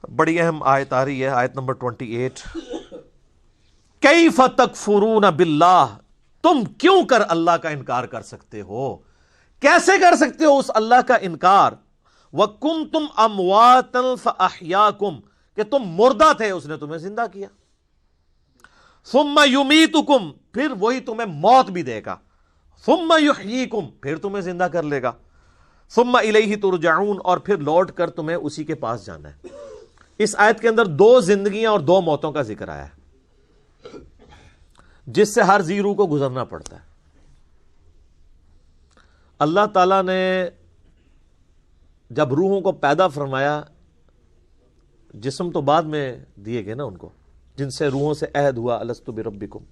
بڑی اہم آیت آ رہی ہے، آیت نمبر 28۔ کیف تکفرون باللہ، تم کیوں کر اللہ کا انکار کر سکتے ہو، کیسے کر سکتے ہو اس اللہ کا انکار؟ وَكُنْتُمْ أَمْوَاتًا فَأَحْيَاكُمْ، کہ تم مردہ تھے اس نے تمہیں زندہ کیا۔ ثُمَّ يُمِيتُكُمْ، پھر وہی تمہیں موت بھی دے گا۔ ثُمَّ يُحْيِيكُمْ، پھر تمہیں زندہ کر لے گا۔ ثُمَّ إِلَيْهِ تُرْجَعُونَ، اور پھر لوٹ کر تمہیں اسی کے پاس جانا ہے۔ اس آیت کے اندر 2 زندگیاں اور 2 موتوں کا ذکر آیا ہے، جس سے ہر زی روح کو گزرنا پڑتا ہے۔ اللہ تعالیٰ نے جب روحوں کو پیدا فرمایا، جسم تو بعد میں دیے گئے نا ان کو، جن سے روحوں سے عہد ہوا الستو بربکم،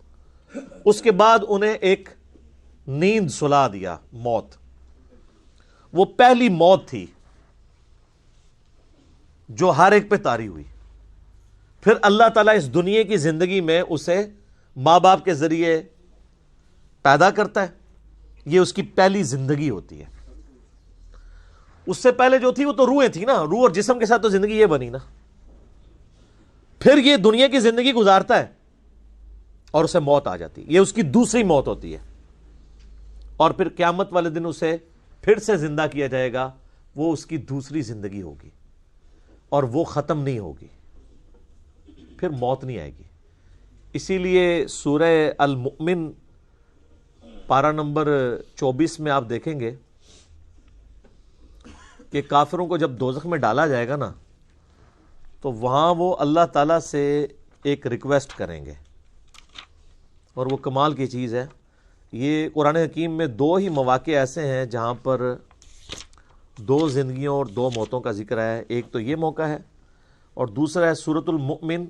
اس کے بعد انہیں ایک نیند سلا دیا، موت۔ وہ پہلی موت تھی جو ہر ایک پہ طاری ہوئی۔ پھر اللہ تعالیٰ اس دنیا کی زندگی میں اسے ماں باپ کے ذریعے پیدا کرتا ہے، یہ اس کی پہلی زندگی ہوتی ہے۔ اس سے پہلے جو تھی وہ تو روحیں تھی نا، روح اور جسم کے ساتھ تو زندگی یہ بنی نا۔ پھر یہ دنیا کی زندگی گزارتا ہے اور اسے موت آ جاتی ہے، یہ اس کی دوسری موت ہوتی ہے۔ اور پھر قیامت والے دن اسے پھر سے زندہ کیا جائے گا، وہ اس کی دوسری زندگی ہوگی اور وہ ختم نہیں ہوگی، پھر موت نہیں آئے گی۔ اسی لیے سورہ المؤمن پارہ نمبر 24 میں آپ دیکھیں گے کہ کافروں کو جب دوزخ میں ڈالا جائے گا نا، تو وہاں وہ اللہ تعالیٰ سے ایک ریکویسٹ کریں گے، اور وہ کمال کی چیز ہے۔ یہ قرآن حکیم میں 2 ہی مواقع ایسے ہیں جہاں پر 2 زندگیوں اور 2 موتوں کا ذکر ہے۔ ایک تو یہ موقع ہے، اور دوسرا ہے سورۃ المؤمن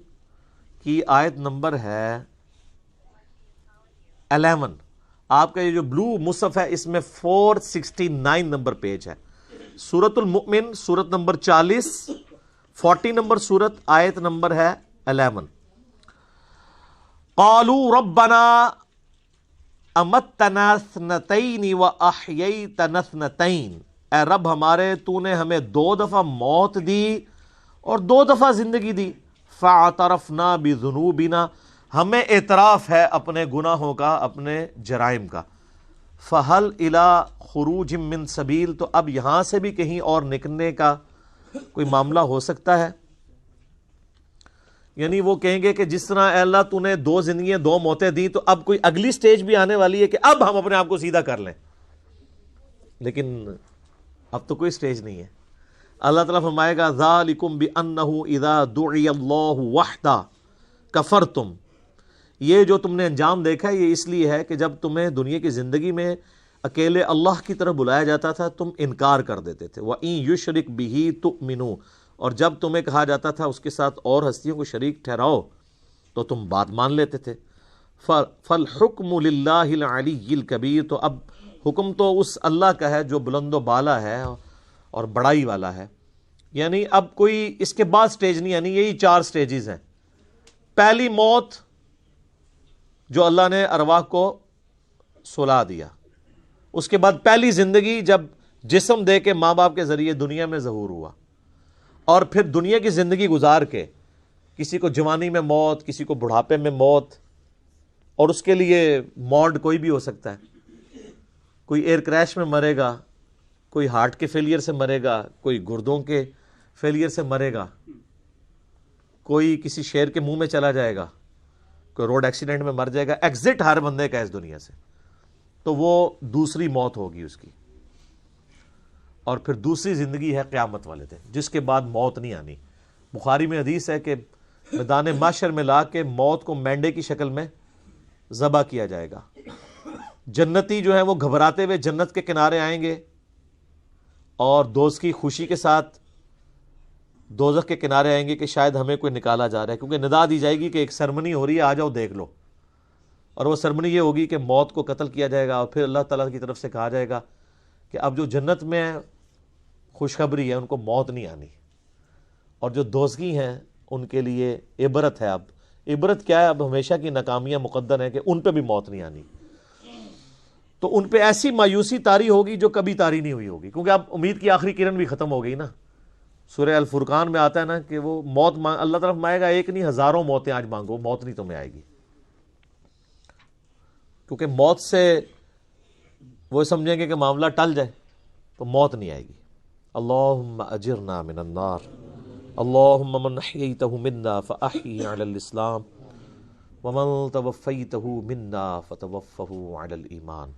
کی آیت نمبر ہے 11۔ آپ کا یہ جو بلو مصحف ہے اس میں 469 نمبر پیج ہے۔ سورۃ المؤمن، سورت نمبر 40، 40 نمبر سورت، آیت نمبر ہے 11۔ قالوا ربنا امتنا اثنتین واحییتنا اثنتین، اے رب ہمارے تو نے ہمیں 2 دفعہ موت دی اور 2 دفعہ زندگی دی۔ فاعترفنا بذنوبنا، ہمیں اعتراف ہے اپنے گناہوں کا، اپنے جرائم کا۔ فہل الی خروج من سبیل، تو اب یہاں سے بھی کہیں اور نکلنے کا کوئی معاملہ ہو سکتا ہے؟ یعنی وہ کہیں گے کہ جس طرح اے اللہ تو نے 2 زندگیاں 2 موتیں دی، تو اب کوئی اگلی سٹیج بھی آنے والی ہے کہ اب ہم اپنے آپ کو سیدھا کر لیں۔ لیکن اب تو کوئی سٹیج نہیں ہے۔ اللہ تعالیٰ فرمائے گا ذالکم بانہ اذا دعی اللہ وحدہ کفرتم، یہ جو تم نے انجام دیکھا ہے یہ اس لیے ہے کہ جب تمہیں دنیا کی زندگی میں اکیلے اللہ کی طرف بلایا جاتا تھا تم انکار کر دیتے تھے۔ وَإِن يُشْرِكْ بِهِ تُؤْمِنُوا، اور جب تمہیں کہا جاتا تھا اس کے ساتھ اور ہستیوں کو شریک ٹھہراؤ تو تم بات مان لیتے تھے۔ فَالْحُكْمُ لِلَّهِ الْعَلِيِّ الْكَبِيرِ، تو اب حکم تو اس اللہ کا ہے جو بلند و بالا ہے اور بڑائی والا ہے۔ یعنی اب کوئی اس کے بعد سٹیج نہیں، یعنی یہی 4 سٹیجز ہیں۔ پہلی موت جو اللہ نے ارواح کو سلا دیا، اس کے بعد پہلی زندگی جب جسم دے کے ماں باپ کے ذریعے دنیا میں ظہور ہوا، اور پھر دنیا کی زندگی گزار کے کسی کو جوانی میں موت، کسی کو بڑھاپے میں موت، اور اس کے لیے موڈ کوئی بھی ہو سکتا ہے۔ کوئی ایئر کریش میں مرے گا، کوئی ہارٹ کے فیلئر سے مرے گا، کوئی گردوں کے فیلئر سے مرے گا، کوئی کسی شیر کے منہ میں چلا جائے گا، کوئی روڈ ایکسیڈنٹ میں مر جائے گا۔ ایگزٹ ہر بندے کا اس دنیا سے، تو وہ دوسری موت ہوگی اس کی۔ اور پھر دوسری زندگی ہے قیامت والے دن، جس کے بعد موت نہیں آنی۔ بخاری میں حدیث ہے کہ میدان محشر میں لا کے موت کو مینڈے کی شکل میں ذبح کیا جائے گا۔ جنتی جو ہیں وہ گھبراتے ہوئے جنت کے کنارے آئیں گے، اور دوست کی خوشی کے ساتھ دوزخ کے کنارے آئیں گے کہ شاید ہمیں کوئی نکالا جا رہا ہے، کیونکہ ندا دی جائے گی کہ ایک سرمنی ہو رہی ہے، آ جاؤ دیکھ لو۔ اور وہ سرمنی یہ ہوگی کہ موت کو قتل کیا جائے گا، اور پھر اللہ تعالیٰ کی طرف سے کہا جائے گا کہ اب جو جنت میں خوشخبری ہے ان کو موت نہیں آنی، اور جو دوزخی ہیں ان کے لیے عبرت ہے۔ اب عبرت کیا ہے؟ اب ہمیشہ کی ناکامیاں مقدر ہیں کہ ان پہ بھی موت نہیں آنی۔ تو ان پہ ایسی مایوسی طاری ہوگی جو کبھی طاری نہیں ہوئی ہوگی، کیونکہ اب امید کی آخری کرن بھی ختم ہو گئی نا۔ سورہ الفرقان میں آتا ہے نا کہ وہ موت اللہ طرف مانگے گا، ایک نہیں ہزاروں موتیں آج مانگو، موت نہیں تمہیں آئے گی، کیونکہ موت سے وہ سمجھیں گے کہ معاملہ ٹل جائے، تو موت نہیں آئے گی۔ اللہم اجرنا من النار، اللہم من احییتہ منا فاحی علی الاسلام ومن توفیتہ منا فتوفہ علی الایمان۔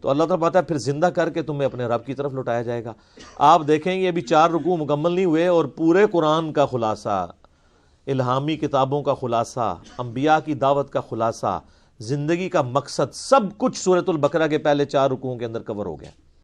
تو اللہ تعالیٰ بات ہے پھر زندہ کر کے تمہیں اپنے رب کی طرف لوٹایا جائے گا۔ آپ دیکھیں گے ابھی 4 رکوع مکمل نہیں ہوئے اور پورے قرآن کا خلاصہ، الہامی کتابوں کا خلاصہ، انبیاء کی دعوت کا خلاصہ، زندگی کا مقصد، سب کچھ سورۃ البقرہ کے پہلے 4 رکوعوں کے اندر کور ہو گیا۔